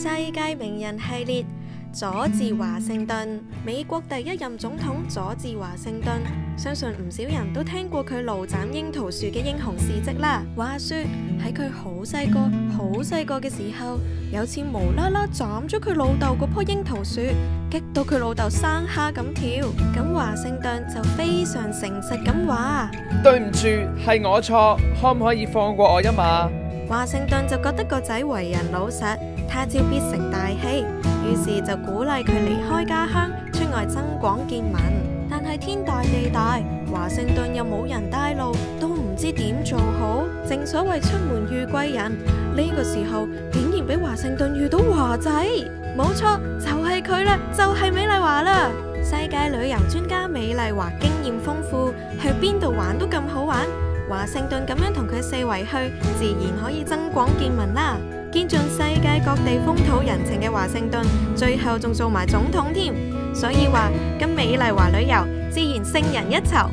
世界名人系列，佐治華盛頓，美國第一任總統佐治華盛頓，相信唔少人都聽過佢怒斬櫻桃樹嘅英雄事蹟啦。話說喺佢好細個嘅時候，有次無啦啦斬咗佢老豆嗰棵櫻桃樹，激到佢老豆生蝦咁跳。咁華盛頓就非常誠實咁話：對唔住，係我錯，可唔可以放過我一馬？華盛頓就覺得個仔為人老實，他朝必成大器，於是就鼓勵佢離開家鄉，出外增廣見聞。但係天大地大，華盛頓又冇人帶路，都唔知點做好。正所謂出門遇貴人，呢個時候竟然俾華盛頓遇到華仔，冇錯，就係佢啦，就係美麗華啦。世界旅遊專家美麗華經驗豐富，去邊度玩都咁好玩。華盛頓咁樣同佢四圍去，自然可以增廣見聞啦。見盡世界各地風土人情嘅華盛頓，最後仲做埋總統添。所以話跟美麗華旅遊，自然勝人一籌。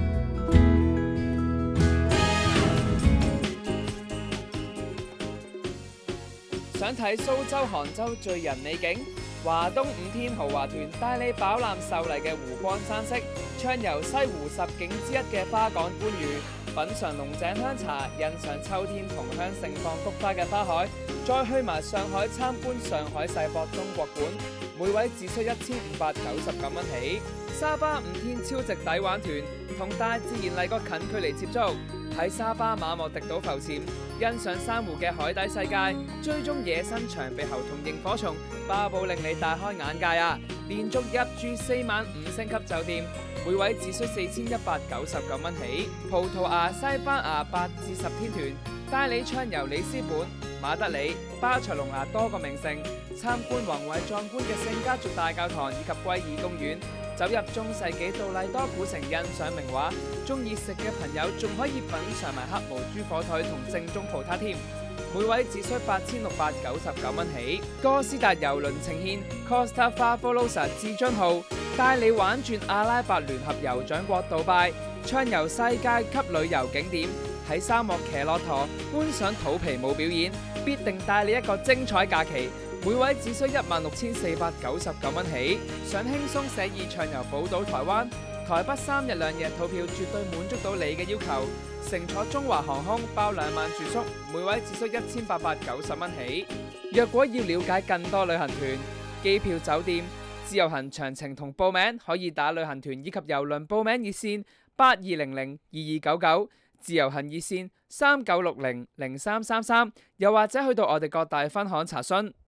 想睇蘇州、杭州最人美景，華東5天豪華團帶你飽覽秀麗嘅湖光山色，暢遊西湖十景之一嘅花港觀魚，品嘗龍井香茶，欣賞秋天同鄉盛放菊花嘅花海，再去埋上海參觀上海世博中國館，每位只需1599蚊起。沙巴5天超值抵玩團，同大自然嚟個近距離接觸，喺沙巴馬莫迪島浮潛，欣賞珊瑚嘅海底世界，追蹤野生長鼻猴同螢火蟲，包保令你大開眼界啊！連續入住4晚5星級酒店，每位只需4199蚊起。葡萄牙、西班牙8至10天團，帶你暢遊里斯本、馬德里、巴塞隆拿多個名城，參觀宏偉壯觀嘅聖家族大教堂以及歸爾公園，走入中世紀杜麗多古城欣賞名畫。中意食嘅朋友仲可以品嚐埋黑毛豬火腿同正宗葡撻添，每位只需8699蚊起。哥斯達郵輪呈現 Costa Fabulosa 至尊號，帶你玩轉阿拉伯聯合酋長國杜拜，暢遊世界級旅遊景點，喺沙漠騎駱駝觀賞土皮舞表演，必定帶你一個精彩假期。每位只需16,499蚊起。想輕鬆寫意暢遊寶島台灣，台北3日2夜套票絕對滿足到你嘅要求。乘坐中華航空包2晚住宿，每位只需1890蚊起。若果要了解更多旅行團、機票、酒店、自由行詳情同報名，可以打旅行團以及郵輪報名熱線82002299，自由行熱線39600333，又或者去到我哋各大分行查詢。